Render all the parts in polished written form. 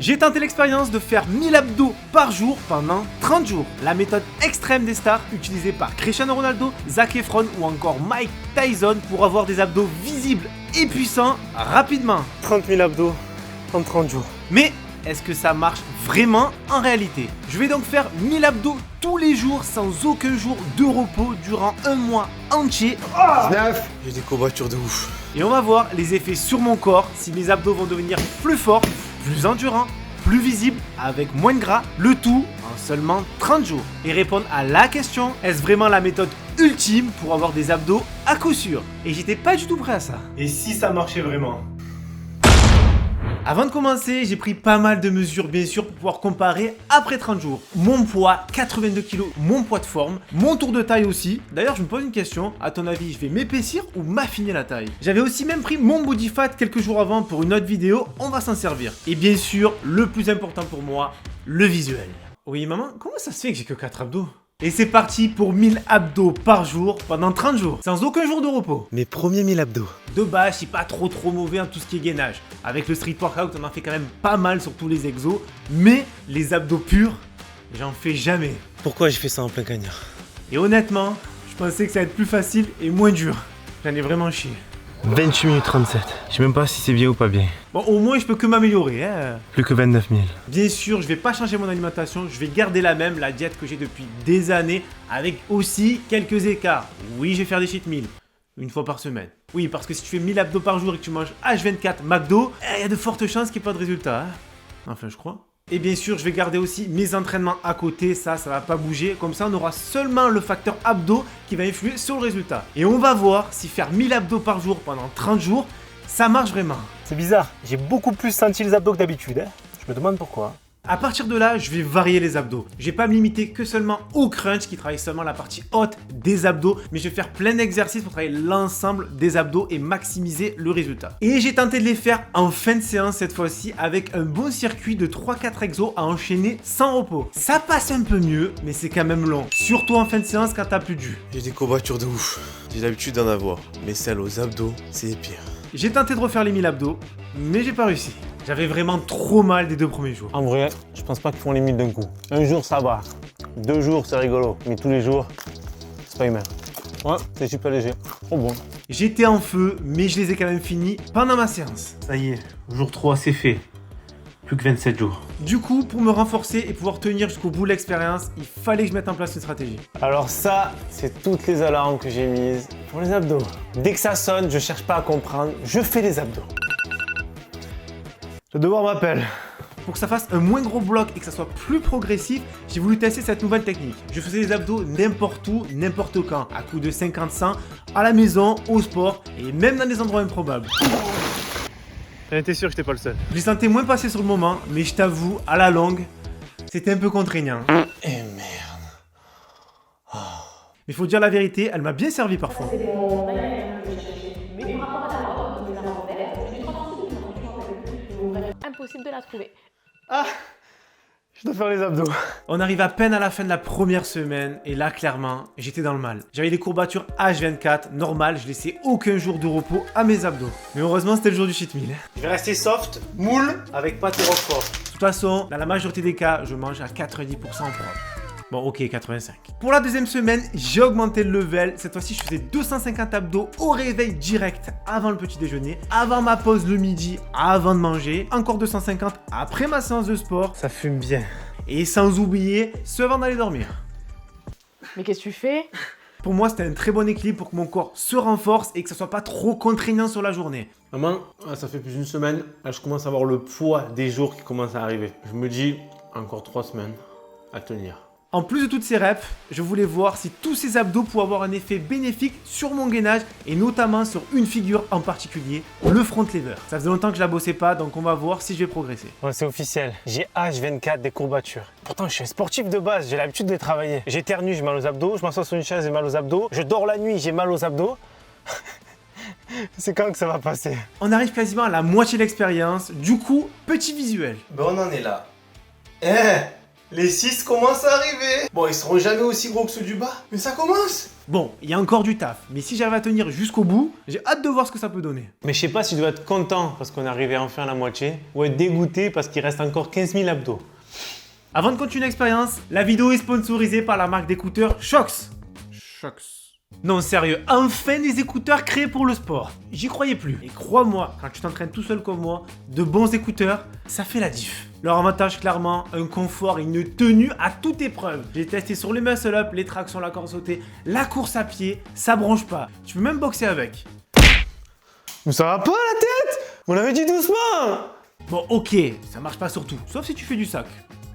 J'ai tenté l'expérience de faire 1000 abdos par jour pendant 30 jours. La méthode extrême des stars utilisée par Cristiano Ronaldo, Zac Efron ou encore Mike Tyson pour avoir des abdos visibles et puissants rapidement. 30 000 abdos en 30 jours. Mais est-ce que ça marche vraiment en réalité? Je vais donc faire 1000 abdos tous les jours sans aucun jour de repos durant un mois entier. 19. J'ai des courbatures de ouf. Et on va voir les effets sur mon corps, si mes abdos vont devenir plus forts, plus endurants, plus visibles, avec moins de gras, le tout en seulement 30 jours. Et répondre à la question, est-ce vraiment la méthode ultime pour avoir des abdos à coup sûr? Et j'étais pas du tout prêt à ça. Et si ça marchait vraiment? Avant de commencer, j'ai pris pas mal de mesures bien sûr pour pouvoir comparer après 30 jours. Mon poids, 82 kg, mon poids de forme, mon tour de taille aussi. D'ailleurs, je me pose une question, à ton avis, je vais m'épaissir ou m'affiner la taille? J'avais aussi même pris mon body fat quelques jours avant pour une autre vidéo, on va s'en servir. Et bien sûr, le plus important pour moi, le visuel. Oui maman, comment ça se fait que j'ai que 4 abdos? Et c'est parti pour 1000 abdos par jour pendant 30 jours, sans aucun jour de repos. Mes premiers 1000 abdos. De base, je suis pas trop mauvais en tout ce qui est gainage. Avec le street workout, on en fait quand même pas mal sur tous les exos. Mais les abdos purs, j'en fais jamais. Pourquoi j'ai fait ça en plein cagnard? Et honnêtement, je pensais que ça allait être plus facile et moins dur. J'en ai vraiment chié. 28 minutes 37. Je sais même pas si c'est bien ou pas bien. Bon, au moins, je peux que m'améliorer, hein. Plus que 29 000. Bien sûr, je vais pas changer mon alimentation, je vais garder la même, la diète que j'ai depuis des années, avec aussi quelques écarts. Oui, je vais faire des cheat meals, une fois par semaine. Oui, parce que si tu fais 1000 abdos par jour et que tu manges H24 McDo, il y a de fortes chances qu'il n'y ait pas de résultat, hein. Enfin, je crois. Et bien sûr, je vais garder aussi mes entraînements à côté, ça va pas bouger. Comme ça, on aura seulement le facteur abdos qui va influer sur le résultat. Et on va voir si faire 1000 abdos par jour pendant 30 jours, ça marche vraiment. C'est bizarre, j'ai beaucoup plus senti les abdos que d'habitude. Je me demande pourquoi. À partir de là, je vais varier les abdos. Je vais pas me limiter que seulement au crunch qui travaille seulement la partie haute des abdos, mais je vais faire plein d'exercices pour travailler l'ensemble des abdos et maximiser le résultat. Et j'ai tenté de les faire en fin de séance cette fois-ci avec un bon circuit de 3-4 exos à enchaîner sans repos. Ça passe un peu mieux, mais c'est quand même long. Surtout en fin de séance quand t'as plus de jus. J'ai des courbatures de ouf. J'ai l'habitude d'en avoir, mais celles aux abdos, c'est les pires. J'ai tenté de refaire les 1000 abdos, mais j'ai pas réussi. J'avais vraiment trop mal des 2 premiers jours. En vrai, je pense pas qu'ils font les 1000 d'un coup. Un jour, ça va. 2 jours, c'est rigolo. Mais tous les jours, c'est pas humain. Ouais, c'est super léger. Trop bon. J'étais en feu, mais je les ai quand même finis pendant ma séance. Ça y est, jour 3, c'est fait. Plus que 27 jours. Du coup, pour me renforcer et pouvoir tenir jusqu'au bout de l'expérience, il fallait que je mette en place une stratégie. Alors ça, c'est toutes les alarmes que j'ai mises pour les abdos. Dès que ça sonne, je cherche pas à comprendre, je fais les abdos. Le devoir m'appelle. Pour que ça fasse un moins gros bloc et que ça soit plus progressif, j'ai voulu tester cette nouvelle technique. Je faisais les abdos n'importe où, n'importe quand, à coup de 50-100, à la maison, au sport et même dans des endroits improbables. J'en étais sûr que j'étais pas le seul. Je les sentais moins passer sur le moment, mais je t'avoue, à la longue, c'était un peu contraignant. Eh merde. Mais faut dire la vérité, elle m'a bien servi parfois. Impossible de la trouver. Je dois faire les abdos. On arrive à peine à la fin de la première semaine et là clairement j'étais dans le mal. J'avais des courbatures H24 normales, je laissais aucun jour de repos à mes abdos. Mais heureusement c'était le jour du cheat meal. Je vais rester soft, moule, avec pâte et roquefort. De toute façon, dans la majorité des cas, je mange à 90% propre. Bon ok, 85. Pour la deuxième semaine, j'ai augmenté le level. Cette fois-ci, je faisais 250 abdos au réveil direct avant le petit déjeuner, avant ma pause le midi, avant de manger, encore 250 après ma séance de sport. Ça fume bien. Et sans oublier, ce avant d'aller dormir. Mais qu'est-ce que tu fais? Pour moi, c'était un très bon équilibre pour que mon corps se renforce et que ça soit pas trop contraignant sur la journée. Maman, ça fait plus d'une semaine, là je commence à avoir le poids des jours qui commence à arriver. Je me dis, encore 3 semaines à tenir. En plus de toutes ces reps, je voulais voir si tous ces abdos pouvaient avoir un effet bénéfique sur mon gainage et notamment sur une figure en particulier, le front lever. Ça faisait longtemps que je la bossais pas, donc on va voir si je vais progresser. Ouais, c'est officiel. J'ai H24 des courbatures. Pourtant, je suis un sportif de base, j'ai l'habitude de les travailler. J'éternue, j'ai mal aux abdos. Je m'assois sur une chaise, j'ai mal aux abdos. Je dors la nuit, j'ai mal aux abdos. C'est quand que ça va passer? On arrive quasiment à la moitié de l'expérience, du coup, petit visuel. Ben on en est là. Les 6 commencent à arriver. Bon, ils seront jamais aussi gros que ceux du bas, mais ça commence. Bon, il y a encore du taf, mais si j'arrive à tenir jusqu'au bout, j'ai hâte de voir ce que ça peut donner. Mais je sais pas si tu dois être content parce qu'on est arrivé enfin à la moitié ou être dégoûté parce qu'il reste encore 15 000 abdos. Avant de continuer l'expérience, la vidéo est sponsorisée par la marque d'écouteurs Shox. Non, sérieux, enfin des écouteurs créés pour le sport. J'y croyais plus. Et crois-moi, quand tu t'entraînes tout seul comme moi, de bons écouteurs, ça fait la diff. Leur avantage, clairement, un confort et une tenue à toute épreuve. J'ai testé sur les muscle-up, les tractions, la corde sautée, la course à pied, ça bronche pas. Tu peux même boxer avec. Mais ça va pas la tête? On l'avait dit doucement. Bon, ok, ça marche pas sur tout, sauf si tu fais du sac.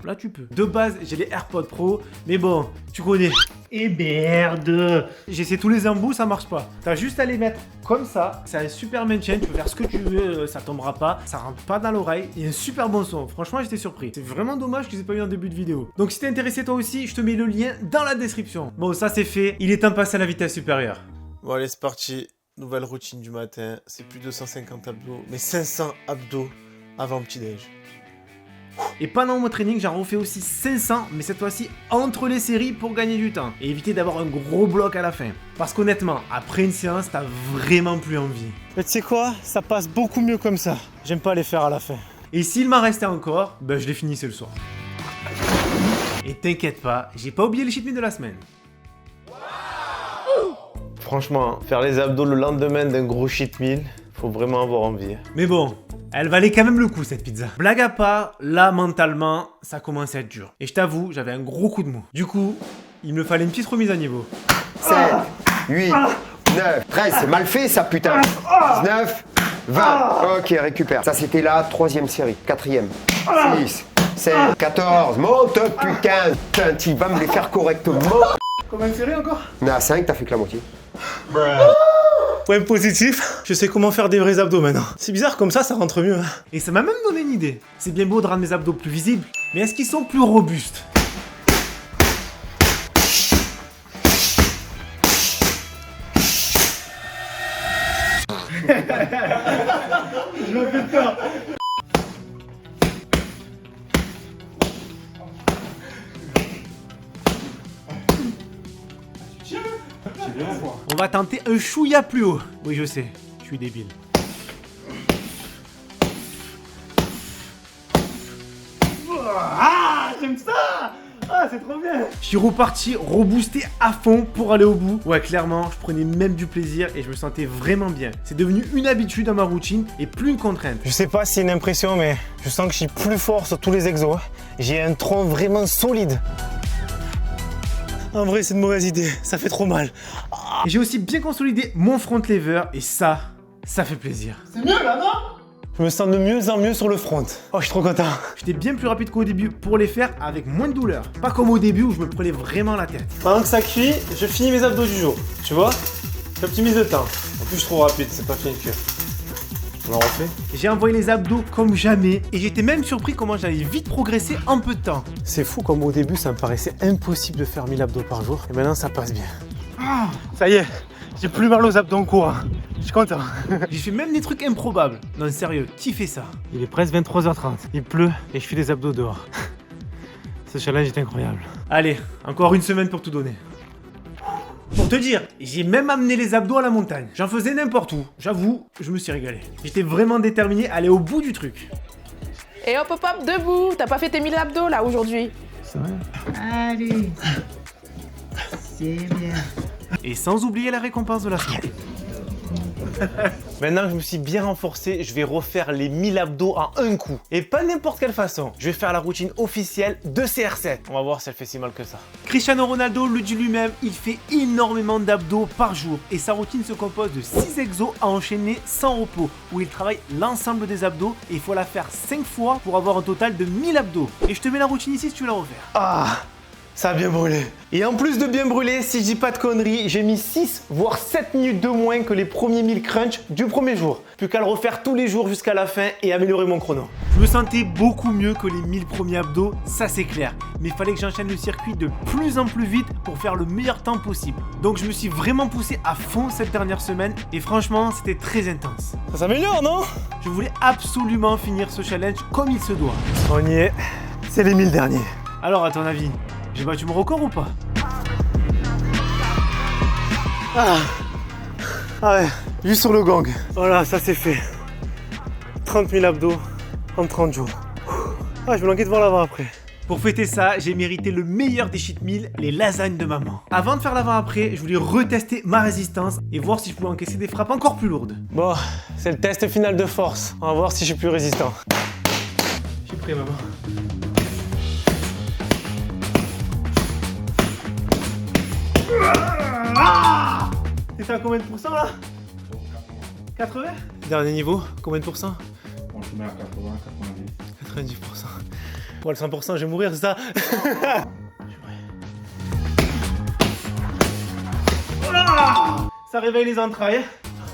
Là, tu peux. De base, j'ai les AirPods Pro, mais bon, tu connais. Et merde! J'essaie tous les embouts, ça marche pas. T'as juste à les mettre comme ça. C'est un super maintien, tu peux faire ce que tu veux, ça tombera pas, ça rentre pas dans l'oreille. Il y a un super bon son. Franchement, j'étais surpris. C'est vraiment dommage que je les ai pas eu en début de vidéo. Donc, si t'es intéressé toi aussi, je te mets le lien dans la description. Bon, ça c'est fait. Il est temps de passer à la vitesse supérieure. Bon, allez, c'est parti. Nouvelle routine du matin. C'est plus de 150 abdos, mais 500 abdos avant petit-déj. Et pendant mon training, j'en refais aussi 500, mais cette fois-ci entre les séries pour gagner du temps et éviter d'avoir un gros bloc à la fin. Parce qu'honnêtement, après une séance, t'as vraiment plus envie. Mais tu sais quoi? Ça passe beaucoup mieux comme ça. J'aime pas les faire à la fin. Et s'il m'en restait encore, ben je les finissais le soir. Et t'inquiète pas, j'ai pas oublié les cheat meals de la semaine. Franchement, faire les abdos le lendemain d'un gros cheat meal, faut vraiment avoir envie. Mais bon, elle valait quand même le coup cette pizza. Blague à part, là mentalement, ça commençait à être dur. Et je t'avoue, j'avais un gros coup de mou. Du coup, il me fallait une petite remise à niveau. 7, 8, 9, 13, c'est mal fait ça putain. 19, 20, ok récupère. Ça c'était la 3e série, 4e, 6, 7, 14, monte putain. Putain, tu vas me les faire correctement. Combien de séries encore? On est à 5, t'as fait que la moitié. Point positif, je sais comment faire des vrais abdos maintenant. C'est bizarre, comme ça rentre mieux. Et ça m'a même donné une idée. C'est bien beau de rendre mes abdos plus visibles, mais est-ce qu'ils sont plus robustes? Je m'en fais peur. On va tenter un chouïa plus haut. Oui, je sais, je suis débile. Ah, j'aime ça! Ah, c'est trop bien! Je suis reparti reboosté à fond pour aller au bout. Ouais, clairement, je prenais même du plaisir et je me sentais vraiment bien. C'est devenu une habitude dans ma routine et plus une contrainte. Je sais pas si c'est une impression, mais je sens que je suis plus fort sur tous les exos. J'ai un tronc vraiment solide. En vrai, c'est une mauvaise idée, ça fait trop mal. Et j'ai aussi bien consolidé mon front lever et ça fait plaisir. C'est mieux là, non? Je me sens de mieux en mieux sur le front. Oh, je suis trop content. J'étais bien plus rapide qu'au début pour les faire avec moins de douleur. Pas comme au début où je me prenais vraiment la tête. Pendant que ça cuit, je finis mes abdos du jour. Tu vois? J'optimise le temps. En plus, je suis trop rapide, c'est pas fini de cuire. On en refait? J'ai envoyé les abdos comme jamais et j'étais même surpris comment j'avais vite progressé en peu de temps. C'est fou comme au début, ça me paraissait impossible de faire 1000 abdos par jour. Et maintenant, ça passe bien. Ça y est, j'ai plus mal aux abdos en cours. Je suis content. J'ai fait même des trucs improbables. Non, sérieux, qui fait ça? Il est presque 23h30. Il pleut et je fais des abdos dehors. Ce challenge est incroyable. Allez, encore une semaine pour tout donner. Pour te dire, j'ai même amené les abdos à la montagne. J'en faisais n'importe où. J'avoue, je me suis régalé. J'étais vraiment déterminé à aller au bout du truc. Et hop hop hop, debout. T'as pas fait tes 1000 abdos là aujourd'hui? C'est vrai? Allez, c'est bien. Et sans oublier la récompense de la semaine. Maintenant que je me suis bien renforcé, je vais refaire les 1000 abdos en un coup. Et pas n'importe quelle façon. Je vais faire la routine officielle de CR7. On va voir si elle fait si mal que ça. Cristiano Ronaldo le dit lui-même, il fait énormément d'abdos par jour. Et sa routine se compose de 6 exos à enchaîner sans repos. Où il travaille l'ensemble des abdos et il faut la faire 5 fois pour avoir un total de 1000 abdos. Et je te mets la routine ici si tu veux la refaire. Ah, ça a bien brûlé. Et en plus de bien brûler, si je dis pas de conneries, j'ai mis 6 voire 7 minutes de moins que les premiers 1000 crunch du premier jour. Plus qu'à le refaire tous les jours jusqu'à la fin et améliorer mon chrono. Je me sentais beaucoup mieux que les 1000 premiers abdos, ça c'est clair. Mais il fallait que j'enchaîne le circuit de plus en plus vite pour faire le meilleur temps possible. Donc je me suis vraiment poussé à fond cette dernière semaine et franchement c'était très intense. Ça s'améliore, non? Je voulais absolument finir ce challenge comme il se doit. On y est. C'est les 1000 derniers. Alors, à ton avis, j'ai battu mon record ou pas? Ah ouais, juste sur le gang. Voilà, ça c'est fait. 30 000 abdos en 30 jours. Ah, je me languis de voir l'avant après. Pour fêter ça, j'ai mérité le meilleur des cheat meals, les lasagnes de maman. Avant de faire l'avant-après, je voulais retester ma résistance et voir si je pouvais encaisser des frappes encore plus lourdes. Bon, c'est le test final de force. On va voir si je suis plus résistant. Je suis prêt, maman. Ah! C'était à combien de pourcents là? 80? Dernier niveau, combien de pourcents? On se met à 80, 90. 90%. Pour le 100%, je vais mourir, c'est ça? Ah! Ça réveille les entrailles.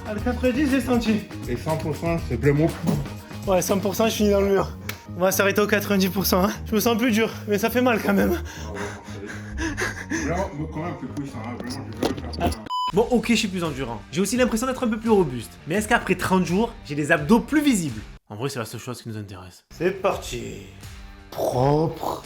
À le 90, j'ai senti. Et 100%, c'est bleu mou. Ouais, 100%, je finis dans le mur. On va s'arrêter au 90%. Hein. Je me sens plus dur, mais ça fait mal quand même. Vraiment, quand même, plus puissant, hein. Vraiment, je vais le faire. Bon, ok, je suis plus endurant. J'ai aussi l'impression d'être un peu plus robuste. Mais est-ce qu'après 30 jours, j'ai des abdos plus visibles? En vrai, c'est la seule chose qui nous intéresse. C'est parti. Propre.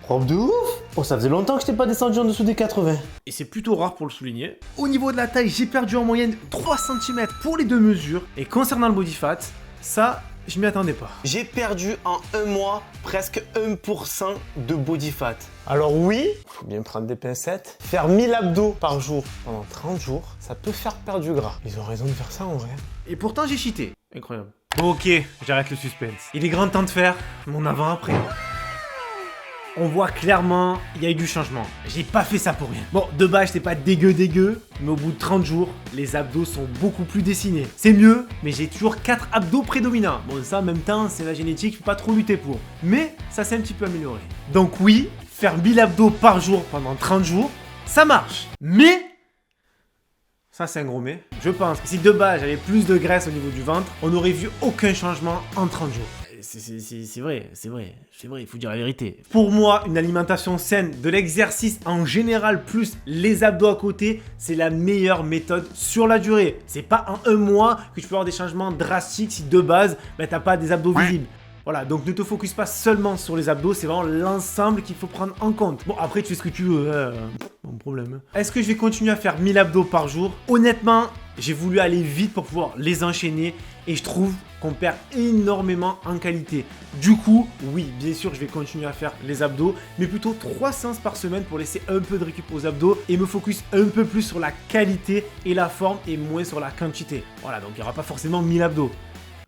Propre de ouf. Oh, ça faisait longtemps que je t'ai pas descendu en dessous des 80. Et c'est plutôt rare pour le souligner. Au niveau de la taille, j'ai perdu en moyenne 3 cm pour les deux mesures. Et concernant le body fat, ça, je m'y attendais pas. J'ai perdu en un mois presque 1% de body fat. Alors oui, faut bien prendre des pincettes. Faire 1000 abdos par jour pendant 30 jours, ça peut faire perdre du gras. Ils ont raison de faire ça en vrai. Et pourtant, j'ai cheaté. Incroyable. Bon, ok, j'arrête le suspense. Il est grand temps de faire mon avant-après. On voit clairement, il y a eu du changement. J'ai pas fait ça pour rien. Bon, de base, j'étais pas dégueu, mais au bout de 30 jours, les abdos sont beaucoup plus dessinés. C'est mieux, mais j'ai toujours 4 abdos prédominants. Bon, ça, en même temps, c'est la génétique, je peux pas trop lutter pour. Mais ça s'est un petit peu amélioré. Donc oui, faire 1000 abdos par jour pendant 30 jours, ça marche. Mais ça, c'est un gros mais. Je pense que si de base j'avais plus de graisse au niveau du ventre, on n'aurait vu aucun changement en 30 jours. C'est vrai, il faut dire la vérité. Pour moi, une alimentation saine, de l'exercice en général, plus les abdos à côté, c'est la meilleure méthode sur la durée. C'est pas en un mois que tu peux avoir des changements drastiques si de base, t'as pas des abdos visibles. Voilà, donc ne te focus pas seulement sur les abdos, c'est vraiment l'ensemble qu'il faut prendre en compte. Bon, après, tu fais ce que tu veux, mon problème. Est-ce que je vais continuer à faire 1000 abdos par jour? Honnêtement, j'ai voulu aller vite pour pouvoir les enchaîner et je trouve qu'on perd énormément en qualité. Du coup, oui, bien sûr, je vais continuer à faire les abdos, mais plutôt 3 séances par semaine pour laisser un peu de récup aux abdos et me focus un peu plus sur la qualité et la forme et moins sur la quantité. Voilà, donc il n'y aura pas forcément 1000 abdos.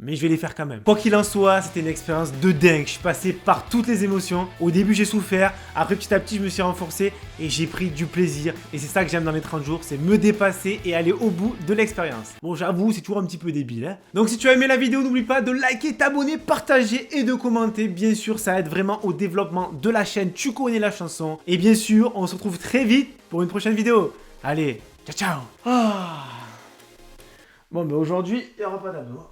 Mais je vais les faire quand même. Quoi qu'il en soit, c'était une expérience de dingue. Je suis passé par toutes les émotions. Au début, j'ai souffert. Après, petit à petit, je me suis renforcé et j'ai pris du plaisir. Et c'est ça que j'aime dans les 30 jours, c'est me dépasser et aller au bout de l'expérience. Bon, j'avoue, c'est toujours un petit peu débile, hein. Donc, si tu as aimé la vidéo, n'oublie pas de liker, t'abonner, partager et de commenter. Bien sûr, ça aide vraiment au développement de la chaîne. Tu connais la chanson. Et bien sûr, on se retrouve très vite pour une prochaine vidéo. Allez, ciao, ciao. Bon, ben aujourd'hui, il n'y aura pas d'abdos.